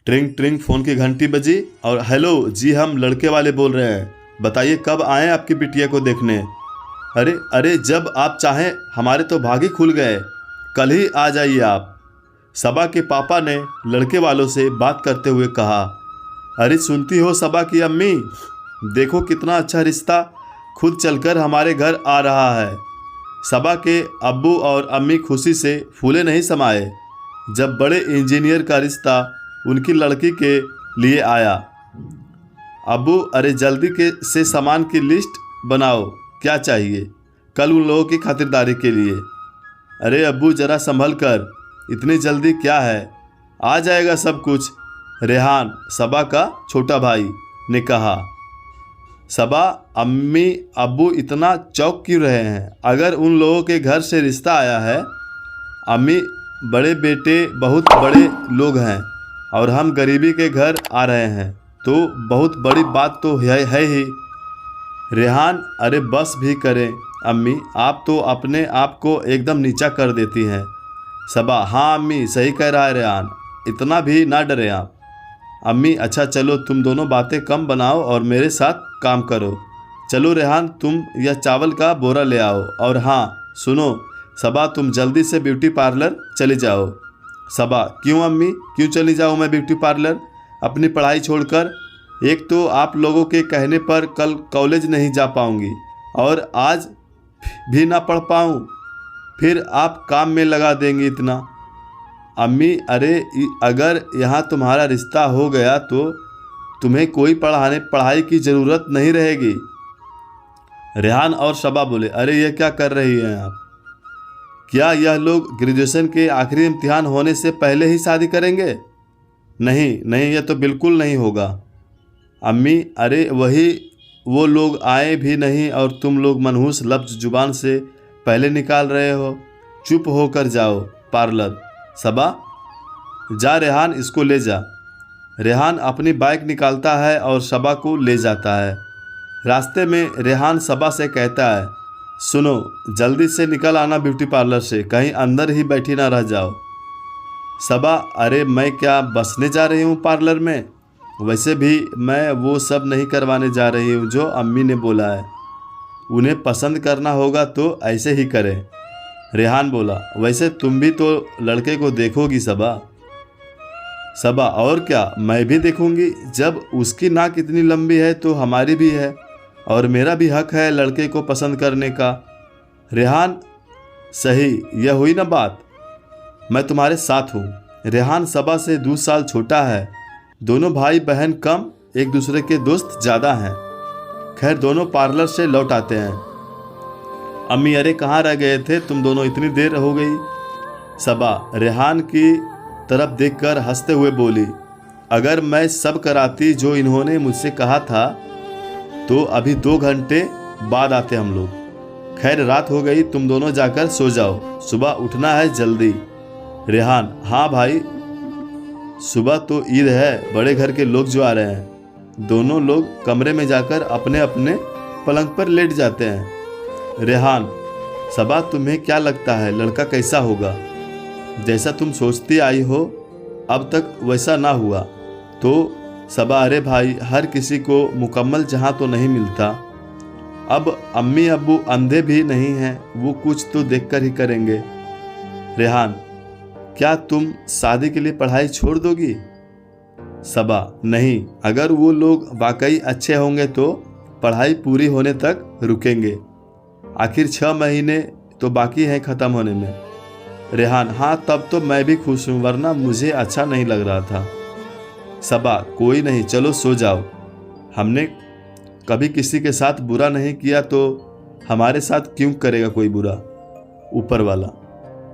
ट्रिंग ट्रिंग phone की घंटी बजी और हेलो जी, हम लड़के वाले बोल रहे हैं, बताइए कब आएँ आपकी बिटिया को देखने। अरे अरे, जब आप चाहें, हमारे तो भाग ही खुल गए, कल ही आ जाइए आप। सबा के पापा ने लड़के वालों से बात करते हुए कहा। अरे सुनती हो सबा की अम्मी, देखो कितना अच्छा रिश्ता खुद चलकर हमारे घर आ रहा है। सबा के अब्बू और अम्मी खुशी से फूले नहीं समाये जब बड़े इंजीनियर का रिश्ता उनकी लड़की के लिए आया। अब्बू, अरे जल्दी से सामान की लिस्ट बनाओ, क्या चाहिए कल उन लोगों की खातिरदारी के लिए। अरे अब्बू ज़रा संभल कर, इतनी जल्दी क्या है, आ जाएगा सब कुछ, रेहान सबा का छोटा भाई ने कहा। सबा, अम्मी अब्बू इतना चौंक क्यों रहे हैं? अगर उन लोगों के घर से रिश्ता आया है, अम्मी बड़े बेटे बहुत बड़े लोग हैं और हम गरीबी के घर आ रहे हैं, तो बहुत बड़ी बात तो है ही। रेहान, अरे बस भी करें अम्मी, आप तो अपने आप को एकदम नीचा कर देती हैं। सबा, हाँ अम्मी सही कह रहा है रेहान, इतना भी ना डरे आप। अम्मी, अच्छा चलो तुम दोनों बातें कम बनाओ और मेरे साथ काम करो। चलो रेहान, तुम यह चावल का बोरा ले आओ, और हाँ सुनो सबा, तुम जल्दी से ब्यूटी पार्लर चले जाओ। सबा, क्यों अम्मी, क्यों चली जाऊँ मैं ब्यूटी पार्लर अपनी पढ़ाई छोड़कर? एक तो आप लोगों के कहने पर कल कॉलेज नहीं जा पाऊँगी और आज भी ना पढ़ पाऊँ, फिर आप काम में लगा देंगी इतना। अम्मी, अरे अगर यहाँ तुम्हारा रिश्ता हो गया तो तुम्हें कोई पढ़ाई की ज़रूरत नहीं रहेगी। रेहान और सबा बोले, अरे ये क्या कर रही हैं आप? क्या यह लोग ग्रेजुएशन के आखिरी इम्तिहान होने से पहले ही शादी करेंगे? नहीं नहीं, यह तो बिल्कुल नहीं होगा। अम्मी, अरे वो लोग आए भी नहीं और तुम लोग मनहूस लफ्ज़ जुबान से पहले निकाल रहे हो। चुप होकर जाओ पार्लर। सबा, जा रेहान, इसको ले जा। रेहान अपनी बाइक निकालता है और सबा को ले जाता है। रास्ते में रेहान सबा से कहता है, सुनो जल्दी से निकल आना ब्यूटी पार्लर से, कहीं अंदर ही बैठी ना रह जाओ। सबा, अरे मैं क्या बसने जा रही हूँ पार्लर में? वैसे भी मैं वो सब नहीं करवाने जा रही हूँ जो अम्मी ने बोला है, उन्हें पसंद करना होगा तो ऐसे ही करें। रेहान बोला, वैसे तुम भी तो लड़के को देखोगी सबा। सबा, और क्या, मैं भी देखूंगी, जब उसकी नाक इतनी लंबी है तो हमारी भी है और मेरा भी हक है लड़के को पसंद करने का। रेहान, सही, यह हुई ना बात, मैं तुम्हारे साथ हूँ। रेहान सबा से 2 साल छोटा है, दोनों भाई बहन कम, एक दूसरे के दोस्त ज़्यादा हैं। खैर दोनों पार्लर से लौट आते हैं। अम्मी, अरे कहाँ रह गए थे तुम दोनों, इतनी देर हो गई। सबा रेहान की तरफ देखकर हंसते हुए बोली, अगर मैं सब कराती जो इन्होंने मुझसे कहा था तो अभी 2 घंटे बाद आते हम लोग। खैर रात हो गई, तुम दोनों जाकर सो जाओ, सुबह उठना है जल्दी। रेहान, हाँ भाई, सुबह तो ईद है, बड़े घर के लोग जो आ रहे हैं। दोनों लोग कमरे में जाकर अपने अपने पलंग पर लेट जाते हैं। रेहान, सबा तुम्हें क्या लगता है लड़का कैसा होगा? जैसा तुम सोचती आई हो अब तक वैसा ना हुआ तो? सबा, अरे भाई, हर किसी को मुकम्मल जहां तो नहीं मिलता। अब अम्मी अब्बू अंधे भी नहीं हैं, वो कुछ तो देखकर ही करेंगे। रेहान, क्या तुम शादी के लिए पढ़ाई छोड़ दोगी? सबा, नहीं, अगर वो लोग वाकई अच्छे होंगे तो पढ़ाई पूरी होने तक रुकेंगे, आखिर 6 महीने तो बाकी हैं ख़त्म होने में। रेहान, हाँ तब तो मैं भी खुश हूँ, वरना मुझे अच्छा नहीं लग रहा था। सबा, कोई नहीं, चलो सो जाओ, हमने कभी किसी के साथ बुरा नहीं किया तो हमारे साथ क्यों करेगा कोई बुरा ऊपर वाला।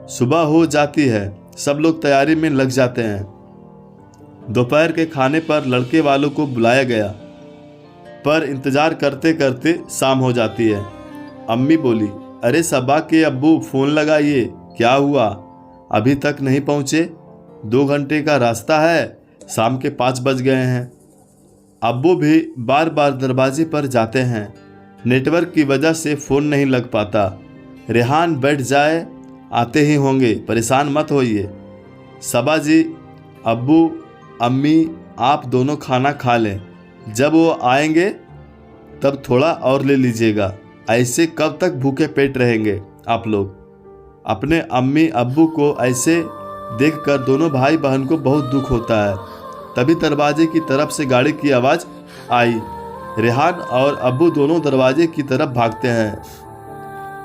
सुबह हो जाती है, सब लोग तैयारी में लग जाते हैं। दोपहर के खाने पर लड़के वालों को बुलाया गया, पर इंतज़ार करते करते शाम हो जाती है। अम्मी बोली, अरे सबा के अब्बू फ़ोन लगाइए, क्या हुआ, अभी तक नहीं पहुँचे? 2 घंटे का रास्ता है, शाम के 5 बज गए हैं। अब्बू भी बार बार दरवाजे पर जाते हैं, नेटवर्क की वजह से फ़ोन नहीं लग पाता। रेहान बैठ जाए, आते ही होंगे, परेशान मत होइए। सबा जी, अब्बू अम्मी आप दोनों खाना खा लें, जब वो आएंगे तब थोड़ा और ले लीजिएगा। ऐसे कब तक भूखे पेट रहेंगे आप लोग। अपने अम्मी अब्बू को ऐसे देखकर दोनों भाई बहन को बहुत दुख होता है। तभी दरवाजे की तरफ से गाड़ी की आवाज़ आई। रेहान और अब्बू दोनों दरवाजे की तरफ भागते हैं।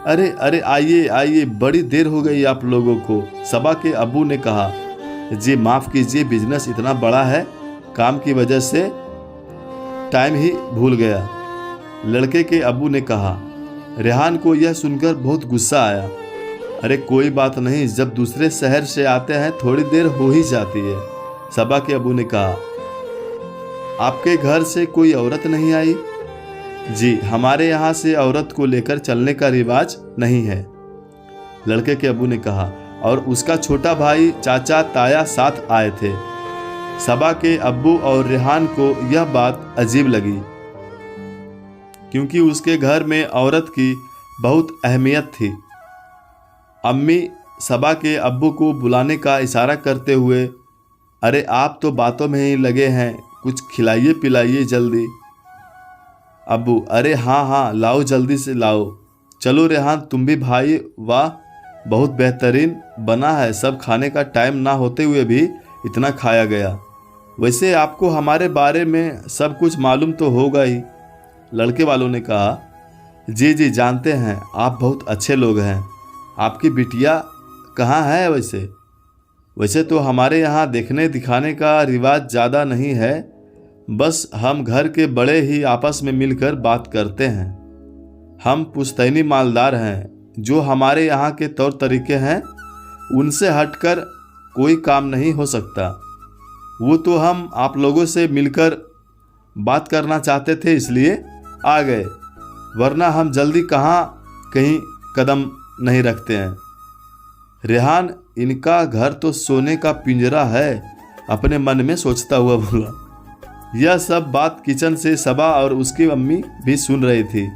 अरे अरे आइए आइए, बड़ी देर हो गई आप लोगों को, सबा के अब्बू ने कहा। जी माफ़ कीजिए, बिजनेस इतना बड़ा है, काम की वजह से टाइम ही भूल गया, लड़के के अब्बू ने कहा। रेहान को यह सुनकर बहुत गुस्सा आया। अरे कोई बात नहीं, जब दूसरे शहर से आते हैं थोड़ी देर हो ही जाती है, सबा के अब्बू ने कहा। आपके घर से कोई औरत नहीं आई? जी, हमारे यहाँ से औरत को लेकर चलने का रिवाज नहीं है, लड़के के अब्बू ने कहा। और उसका छोटा भाई चाचा ताया साथ आए थे। सबा के अब्बू और रेहान को यह बात अजीब लगी, क्योंकि उसके घर में औरत की बहुत अहमियत थी। अम्मी सबा के अब्बू को बुलाने का इशारा करते हुए, अरे आप तो बातों में ही लगे हैं, कुछ खिलाइए पिलाइए जल्दी। अब्बू, अरे हाँ हाँ लाओ, जल्दी से लाओ। चलो रेहान तुम भी भाई, वाह बहुत बेहतरीन बना है, सब खाने का टाइम ना होते हुए भी इतना खाया गया। वैसे आपको हमारे बारे में सब कुछ मालूम तो होगा ही, लड़के वालों ने कहा। जी जी जानते हैं, आप बहुत अच्छे लोग हैं। आपकी बिटिया कहाँ है? वैसे तो हमारे यहाँ देखने दिखाने का रिवाज ज़्यादा नहीं है, बस हम घर के बड़े ही आपस में मिलकर बात करते हैं। हम पुश्तैनी मालदार हैं, जो हमारे यहाँ के तौर तरीके हैं उनसे हटकर कोई काम नहीं हो सकता। वो तो हम आप लोगों से मिलकर बात करना चाहते थे इसलिए आ गए, वरना हम जल्दी कहाँ कहीं कदम नहीं रखते हैं। रेहान, इनका घर तो सोने का पिंजरा है, अपने मन में सोचता हुआ बोला। यह सब बात किचन से सबा और उसकी अम्मी भी सुन रही थी।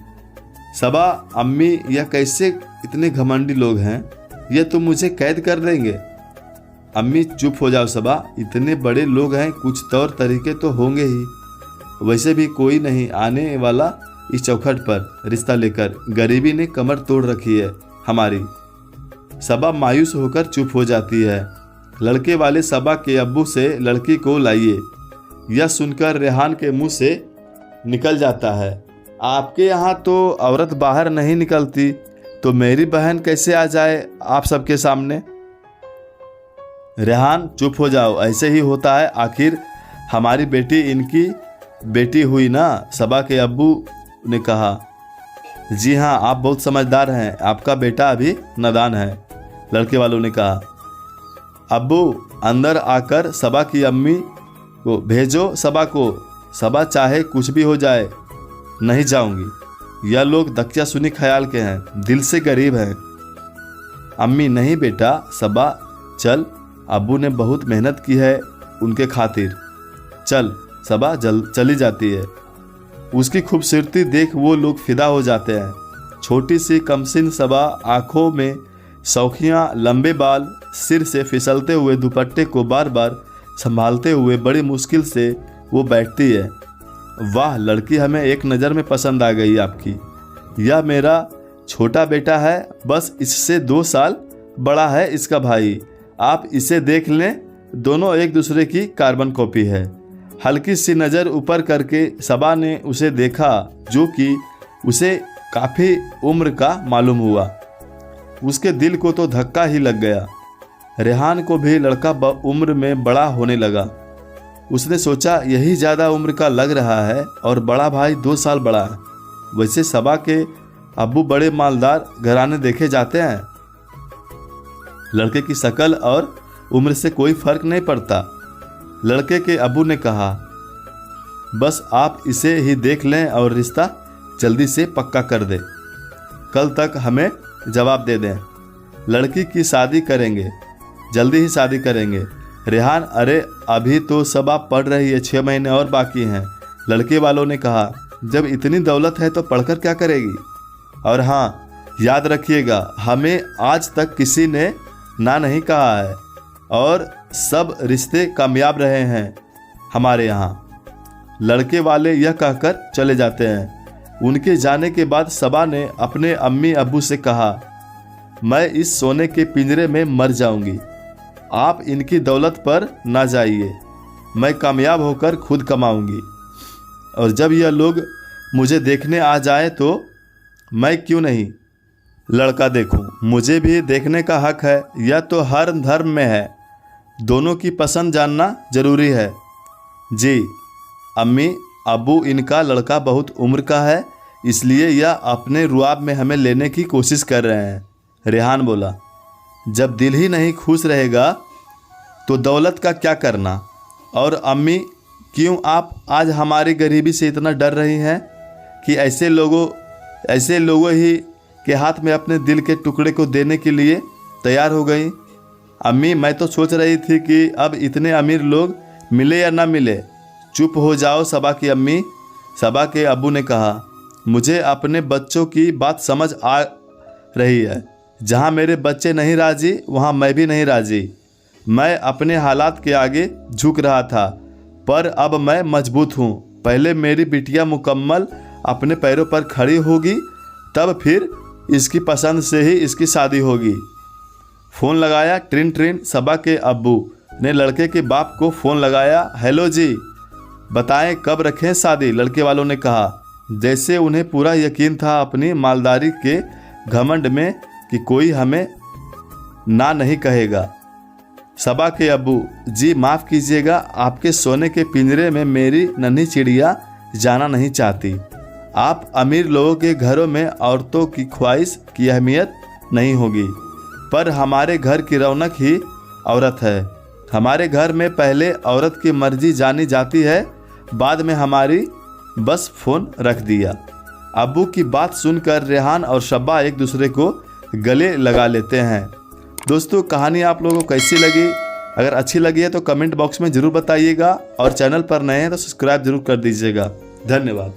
सबा, अम्मी यह कैसे इतने घमंडी लोग हैं, यह तो मुझे कैद कर देंगे। अम्मी चुप हो जाओ सबा, इतने बड़े लोग हैं, कुछ तौर तरीके तो होंगे ही। वैसे भी कोई नहीं आने वाला इस चौखट पर रिश्ता लेकर, गरीबी ने कमर तोड़ रखी है हमारी। सबा मायूस होकर चुप हो जाती है। लड़के वाले सबा के अब्बू से लड़की को लाइए, यह सुनकर रेहान के मुंह से निकल जाता है। आपके यहाँ तो औरत बाहर नहीं निकलती, तो मेरी बहन कैसे आ जाए आप सबके सामने? रेहान चुप हो जाओ, ऐसे ही होता है, आखिर हमारी बेटी इनकी बेटी हुई ना, सबा के अब्बू ने कहा। जी हाँ, आप बहुत समझदार हैं, आपका बेटा अभी नादान है, लड़के वालों ने कहा। अब्बू अंदर आकर सबा की अम्मी को भेजो, सबा को, सबा चाहे कुछ भी हो जाए नहीं जाऊंगी। यह लोग दकिया सुनी ख्याल के हैं, दिल से गरीब हैं। अम्मी, नहीं बेटा सबा चल, अब्बू ने बहुत मेहनत की है उनके खातिर, चल। सबा चली जाती है। उसकी खूबसूरती देख वो लोग फिदा हो जाते हैं। छोटी सी कमसिन सबा, आंखों में शौखियाँ, लंबे बाल, सिर से फिसलते हुए दुपट्टे को बार बार संभालते हुए बड़ी मुश्किल से वो बैठती है। वाह, लड़की हमें एक नज़र में पसंद आ गई आपकी। यह मेरा छोटा बेटा है, बस इससे 2 साल बड़ा है इसका भाई। आप इसे देख लें, दोनों एक दूसरे की कार्बन कॉपी है। हल्की सी नज़र ऊपर करके सबा ने उसे देखा, जो कि उसे काफ़ी उम्र का मालूम हुआ। उसके दिल को तो धक्का ही लग गया। रेहान को भी लड़का उम्र में बड़ा होने लगा। उसने सोचा यही ज़्यादा उम्र का लग रहा है और बड़ा भाई 2 साल बड़ा है। वैसे सबा के अब्बू बड़े मालदार घराने देखे जाते हैं, लड़के की शक्ल और उम्र से कोई फर्क नहीं पड़ता। लड़के के अब्बू ने कहा, बस आप इसे ही देख लें और रिश्ता जल्दी से पक्का कर दें, कल तक हमें जवाब दे दें। लड़की की शादी करेंगे, जल्दी ही शादी करेंगे। रेहान, अरे अभी तो सबा पढ़ रही है, 6 महीने और बाकी हैं, लड़के वालों ने कहा। जब इतनी दौलत है तो पढ़कर क्या करेगी? और हाँ, याद रखिएगा, हमें आज तक किसी ने ना नहीं कहा है और सब रिश्ते कामयाब रहे हैं। हमारे यहाँ। लड़के वाले यह कहकर चले जाते हैं। उनके जाने के बाद सबा ने अपने अम्मी अब्बू से कहा, मैं इस सोने के पिंजरे में मर जाऊंगी, आप इनकी दौलत पर ना जाइए, मैं कामयाब होकर खुद कमाऊंगी, और जब यह लोग मुझे देखने आ जाए तो मैं क्यों नहीं लड़का देखूं। मुझे भी देखने का हक है, यह तो हर धर्म में है, दोनों की पसंद जानना जरूरी है। जी अम्मी अब्बू, इनका लड़का बहुत उम्र का है, इसलिए यह अपने रुआब में हमें लेने की कोशिश कर रहे हैं। रेहान बोला, जब दिल ही नहीं खुश रहेगा तो दौलत का क्या करना। और अम्मी, क्यों आप आज हमारी गरीबी से इतना डर रही हैं कि ऐसे लोगों ही के हाथ में अपने दिल के टुकड़े को देने के लिए तैयार हो गई। अम्मी, मैं तो सोच रही थी कि अब इतने अमीर लोग मिले या ना मिले। चुप हो जाओ सबा की अम्मी। सबा के अब्बू ने कहा, मुझे अपने बच्चों की बात समझ आ रही है, जहाँ मेरे बच्चे नहीं राजी वहाँ मैं भी नहीं राजी। मैं अपने हालात के आगे झुक रहा था, पर अब मैं मजबूत हूँ। पहले मेरी बिटिया मुकम्मल अपने पैरों पर खड़ी होगी, तब फिर इसकी पसंद से ही इसकी शादी होगी। फ़ोन लगाया, ट्रिन ट्रिन। सबा के अब्बू ने लड़के के बाप को फ़ोन लगाया। हेलो जी, बताएं कब रखें शादी। लड़के वालों ने कहा, जैसे उन्हें पूरा यकीन था अपनी मालदारी के घमंड में कि कोई हमें ना नहीं कहेगा। सबा के अब्बू, जी माफ़ कीजिएगा, आपके सोने के पिंजरे में मेरी नन्ही चिड़िया जाना नहीं चाहती। आप अमीर लोगों के घरों में औरतों की ख्वाहिश की अहमियत नहीं होगी, पर हमारे घर की रौनक ही औरत है। हमारे घर में पहले औरत की मर्जी जानी जाती है, बाद में हमारी। बस फ़ोन रख दिया। अब्बू की बात सुनकर रेहान और शब्बा एक दूसरे को गले लगा लेते हैं। दोस्तों, कहानी आप लोगों को कैसी लगी? अगर अच्छी लगी है तो कमेंट बॉक्स में ज़रूर बताइएगा, और चैनल पर नए हैं तो सब्सक्राइब जरूर कर दीजिएगा। धन्यवाद।